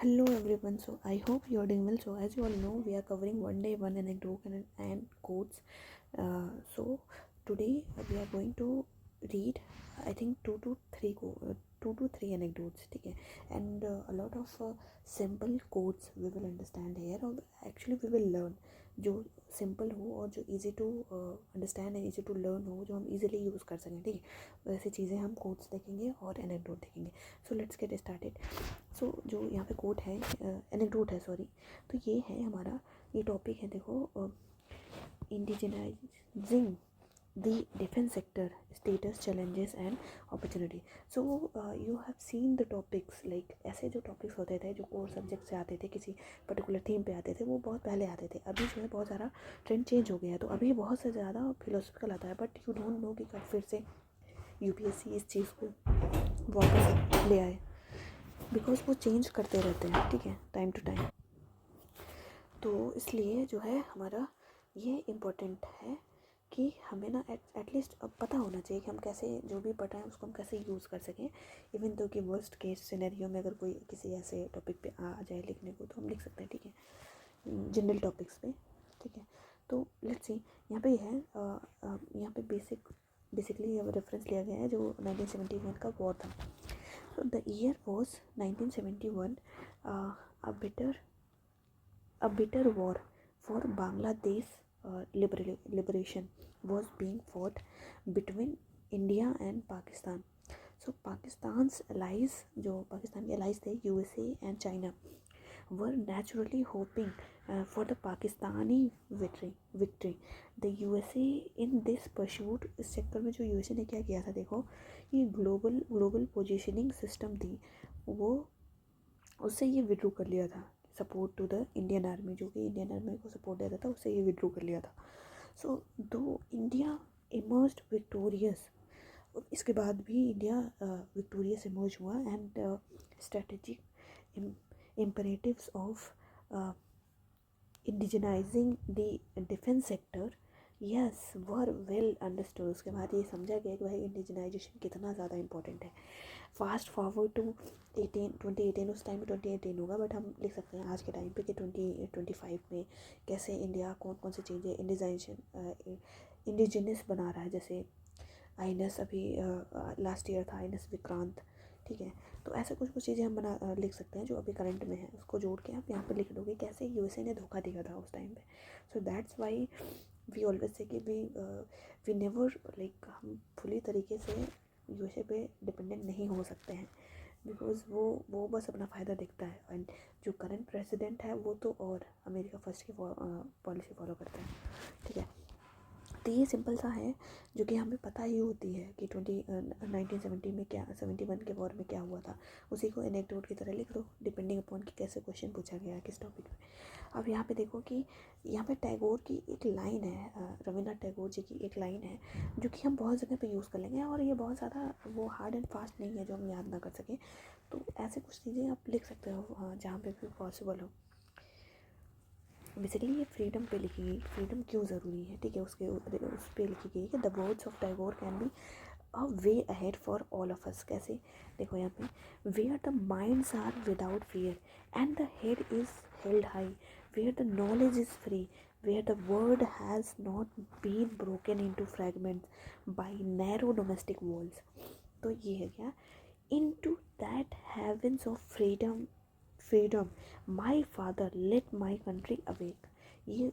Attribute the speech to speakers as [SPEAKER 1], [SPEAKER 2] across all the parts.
[SPEAKER 1] Hello everyone. So I hope you are doing well. So as you all know, we are covering one day one anecdote and quotes. So today we are going to read, I think two to three anecdotes. ठीक है, and a lot of simple quotes we will understand here. और actually we will learn जो simple हो और जो easy to understand and easy to learn हो, जो हम इजीली यूज़ कर सकें. ठीक है, वैसी चीज़ें हम कोट्स देखेंगे और एनेक्डोट देखेंगे. So let's get started. So जो यहाँ पे कोट है, एनेक्डोट है सॉरी, तो ये है हमारा, ये टॉपिक है देखो, indigenising the defence sector status challenges and opportunity. So you have seen the topics, like ऐसे जो टॉपिक्स होते थे जो कोर सब्जेक्ट से आते थे, किसी पर्टिकुलर थीम पे आते थे, वो बहुत पहले आते थे. अभी जो है बहुत सारा ट्रेंड चेंज हो गया है, तो अभी बहुत से ज़्यादा फिलोसफिकल आता है. बट यू डोंट नो कि कब फिर से यूपीएससी इस चीज़ को वापस ले आए, बिकॉज वो चेंज करते रहते हैं. ठीक है, टाइम टू टाइम. तो इसलिए जो है हमारा ये इम्पोर्टेंट है कि हमें ना एटलीस्ट अब पता होना चाहिए कि हम कैसे जो भी पढ़ रहे हैं उसको हम कैसे यूज़ कर सकें. इवन तो कि वर्स्ट केस सिनेरियो में अगर कोई किसी ऐसे टॉपिक पे आ जाए लिखने को, तो हम लिख सकते हैं. ठीक है, जनरल टॉपिक्स पे. ठीक है, तो लेट्स सी. यहाँ पे है, यहाँ पे बेसिकली रेफरेंस लिया गया है जो 1971 का वॉर था. So the year was 1971. A bitter war for Bangladesh liberation was being fought between India and Pakistan. So Pakistan's allies, जो पाकिस्तान के allies थे, USA and China, were naturally hoping for the Pakistani victory. The USA in this pursuit, इस चक्कर में जो USA ने क्या किया था देखो, ये ग्लोबल पोजीशनिंग सिस्टम थी, वो उससे ये विड्रू कर लिया था. Support to the Indian army, जो कि इंडियन आर्मी को सपोर्ट देता था, उससे ये विड्रू कर लिया था. सो दो इंडिया इमर्ज्ड विक्टोरियस, इसके बाद भी इंडिया विक्टोरियस इमर्ज हुआ. And strategic imperatives of indigenizing the defense sector, yes, were well understood. उसके बाद ये समझा गया कि भाई इंडिजिनाइजेशन कितना ज़्यादा इंपॉर्टेंट है. फास्ट फॉरवर्ड टू 2018, उस टाइम में 2018 होगा, बट हम लिख सकते हैं आज के टाइम पे कि 2025 में कैसे इंडिया कौन कौन सी चीज़ें इंडिजिनस बना रहा है. जैसे आईएनएस अभी लास्ट ईयर था, आईएनएस विक्रांत. ठीक है, तो ऐसे कुछ चीज़ें हम लिख सकते हैं जो अभी करंट में है, उसको जोड़ के आप यहाँ पे लिख दोगे कैसे यूएसए ने धोखा दिया था उस टाइम पे. So that's why we always say कि वी नेवर, लाइक हम फुली तरीके से यूएसए पे डिपेंडेंट नहीं हो सकते हैं, बिकॉज वो बस अपना फ़ायदा देखता है. एंड जो करंट प्रेसिडेंट है वो तो और अमेरिका फर्स्ट की पॉलिसी फॉलो करता है. ठीक है, तो ये सिंपल सा है जो कि हमें पता ही होती है कि 1970 में क्या, 71 के वॉर में क्या हुआ था. उसी को एनेक्डोट की तरह लिख दो, डिपेंडिंग अपॉन कि कैसे क्वेश्चन पूछा गया है किस टॉपिक में. अब यहाँ पे देखो कि यहाँ पे टैगोर की एक लाइन है, रविन्द्रनाथ टैगोर जी की एक लाइन है जो कि हम बहुत जगह पे यूज़ कर लेंगे, और ये बहुत ज़्यादा वो हार्ड एंड फास्ट नहीं है जो हम याद ना कर सकें. तो ऐसे कुछ चीज़ें आप लिख सकते हो जहाँ पे भी पॉसिबल हो. बेसिकली ये फ्रीडम पे लिखी गई, फ्रीडम क्यों ज़रूरी है. ठीक है, उस पर लिखी गई कि the words of Tagore can be a way ahead for all of us. कैसे देखो यहाँ पे, where the minds are without fear and the head is held high, where the knowledge is free, where the world has not been broken into fragments by narrow domestic walls. तो ये है क्या, into that heavens of freedom my father let my country awake. ये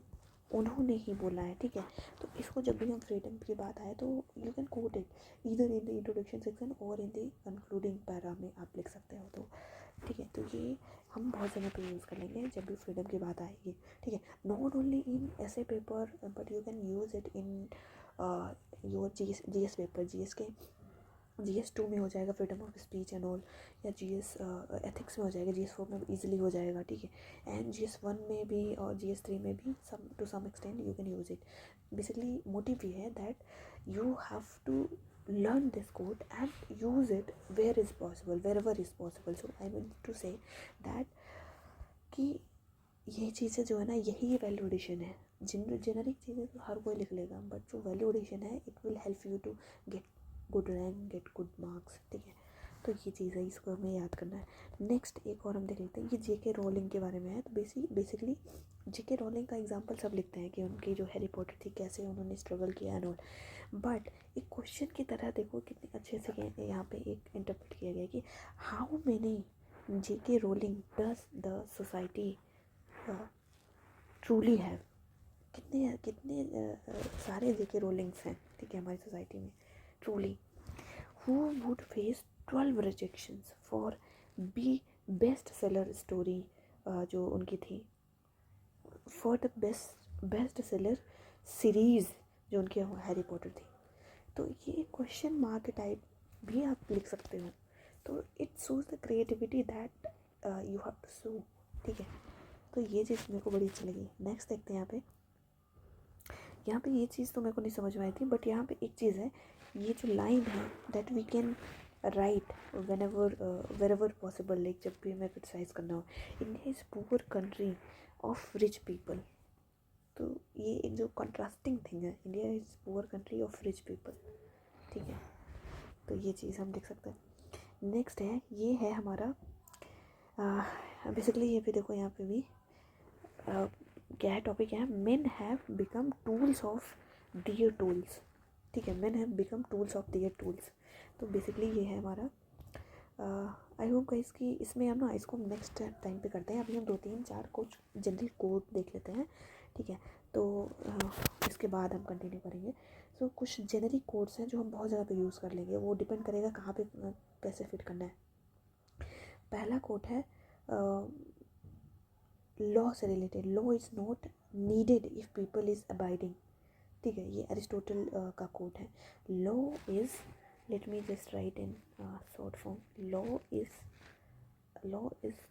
[SPEAKER 1] उन्होंने ही बोला है. ठीक है, तो इसको जब भी हम फ्रीडम की बात आए तो you can coat it either in the introduction section और इन द कंक्लूडिंग पैरा में आप लिख सकते हो. तो ठीक है, तो ये हम बहुत जगह पे यूज़ कर लेंगे जब भी फ्रीडम की बात आएगी. ठीक है, नॉट ओनली इन ऐसे paper, but you can use it in your GS paper. GS 2 में हो जाएगा freedom of speech and all, या GS एथिक्स में हो जाएगा, GS 4 में इजीली हो जाएगा. ठीक है, एंड GS 1 में भी और GS 3 में भी to some extent you can use it. Basically motive ये है that you have to learn this code and use it wherever is possible. So I want to say that कि ये चीज़ें जो है ना, यही वैल्यू एडिशन है. जेनरिक चीज़ें तो हर कोई लिख लेगा, बट जो वैल्यू एडिशन है it will help you to get good rank, get good marks. ठीक है, तो ये चीज़ है, इसको हमें याद करना है। नेक्स्ट एक और हम देख लेते हैं, ये जेके रोलिंग के बारे में है। तो बेसिकली जेके रोलिंग का एग्जांपल सब लिखते हैं कि उनकी जो हैरी पॉटर थी कैसे उन्होंने स्ट्रगल किया एंड ऑल, बट एक क्वेश्चन की तरह देखो कितने अच्छे से यहाँ पे एक इंटरप्रेट किया गया कि how many JK rolling does the society truly have. कितने कितने सारे जेके रोलिंग्स हैं, ठीक है, हमारी सोसाइटी में truly, who would face 12 rejections for be best seller story जो उनकी थी, for the best seller series जो उनकी हैरी पॉटर थी। तो ये क्वेश्चन मार्क टाइप भी आप लिख सकते हो। तो it shows the creativity that you have to show, ठीक है। तो ये चीज़ मेरे को बड़ी अच्छी लगी। नेक्स्ट देखते हैं यहाँ पे ये चीज़ तो मेरे को नहीं समझ में आई थी, बट यहाँ पे एक चीज़ है, ये जो लाइन है that we can write wherever possible, like जब भी हमें क्रिटिसाइज करना हो, India is poor country of rich people. तो ये एक जो कंट्रास्टिंग थिंग है, India is poor country of rich people, ठीक है। तो ये चीज़ हम देख सकते हैं। नेक्स्ट है, ये है हमारा बेसिकली ये भी देखो यहाँ पे भी क्या है, टॉपिक है men have become tools of their tools, ठीक है, men have become tools of their tools. तो बेसिकली ये है हमारा। आई होप गाइस कि इसमें हम ना इसको नेक्स्ट टाइम पे करते हैं। अभी हम 2-3-4 कुछ जनरल कोड देख लेते हैं, ठीक है। तो इसके बाद हम कंटिन्यू करेंगे। सो कुछ जेनरिक कोड्स हैं जो हम बहुत ज़्यादा पे यूज़ कर लेंगे, वो डिपेंड करेगा कहाँ पे कैसे फिट करना है। पहला कोड है लॉ से related, law is not needed if people is abiding, ठीक है। ये अरिस्टोटल का कोट है। Law is, late me just right in short form, law is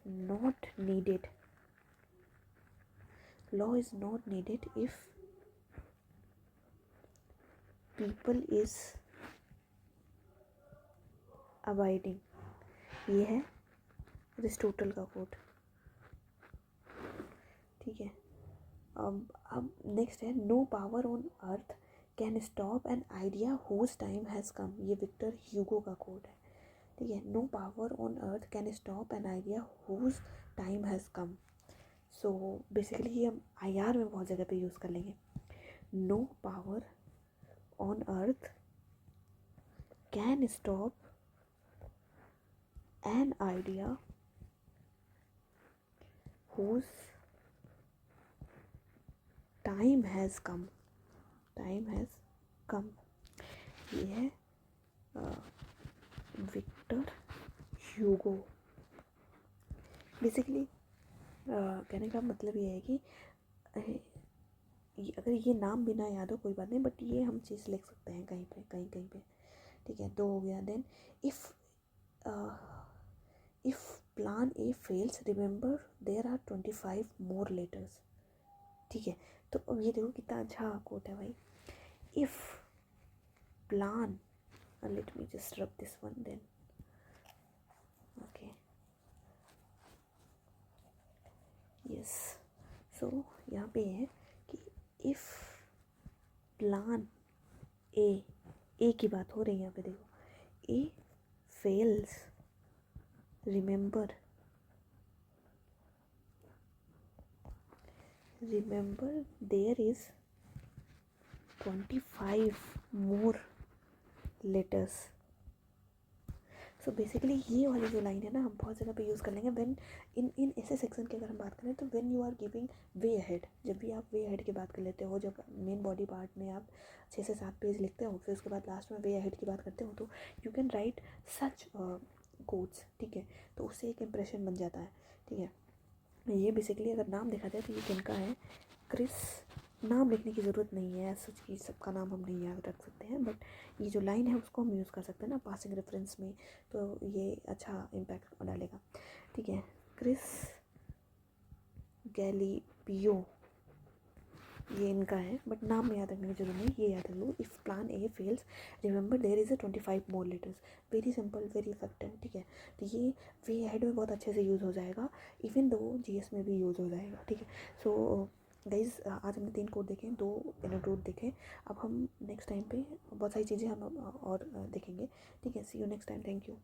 [SPEAKER 1] not needed, law is not needed if people is abiding. ये है Aristotle का coat, ठीक है। अब नेक्स्ट है, no power on earth can stop an idea whose time has come. ये Victor Hugo का quote है, ठीक है। No power on earth can stop an idea whose time has come. So basically ये हम IR में बहुत जगह पे यूज़ कर लेंगे। No power on earth can stop an idea whose time has come, time has come. ये है विक्टर ह्यूगो। बेसिकली कहने का मतलब ये है कि अगर ये नाम भी ना याद हो कोई बात नहीं, बट ये हम चीज़ लिख सकते हैं कहीं पे कहीं कहीं पे, ठीक है। 2 हो गया। Then if plan A fails remember there are 25 more letters, ठीक है। तो अब ये देखो कितना अच्छा कोट है भाई। If plan, let me just rub this one then, okay, yes. So यहाँ पे है कि इफ़ प्लान ए की बात हो रही है यहाँ पे, देखो, A fails remember there is 25 more letters. So basically ये वाली जो लाइन है ना, हम बहुत जगह पे यूज़ कर लेंगे व्हेन इन ऐसे सेक्शन की अगर हम बात करें तो when you are giving way ahead, जब भी आप वे अहेड की बात कर लेते हो, जब मेन बॉडी पार्ट में आप 6 से 7 पेज लिखते हो, फिर उसके बाद लास्ट में वे अहेड की बात करते हो, तो you can write such quotes, ठीक है। तो उससे एक इम्प्रेशन बन जाता है, ठीक है। ये बेसिकली अगर नाम देखा जाए तो ये किनका है, क्रिस। नाम लिखने की ज़रूरत नहीं है, सच की सबका नाम हम नहीं याद रख सकते हैं, बट ये जो लाइन है उसको हम यूज़ कर सकते हैं ना पासिंग रेफरेंस में, तो ये अच्छा इम्पैक्ट डालेगा, ठीक है। क्रिस गैलीपियो, ये इनका है, बट नाम याद रखने की जरूरत नहीं, ये याद रख लो। If plan A fails remember there is 25 more letters. Very simple, very effective, ठीक है। तो ये वे हेड में बहुत अच्छे से यूज़ हो जाएगा, इवन दो GS में भी यूज़ हो जाएगा, ठीक है। सो गाइज आज हमने 3 कोड देखे, 2 एनोटोड देखे। अब हम नेक्स्ट टाइम पे बहुत सारी चीज़ें हम और देखेंगे, ठीक है। See you next time, thank you.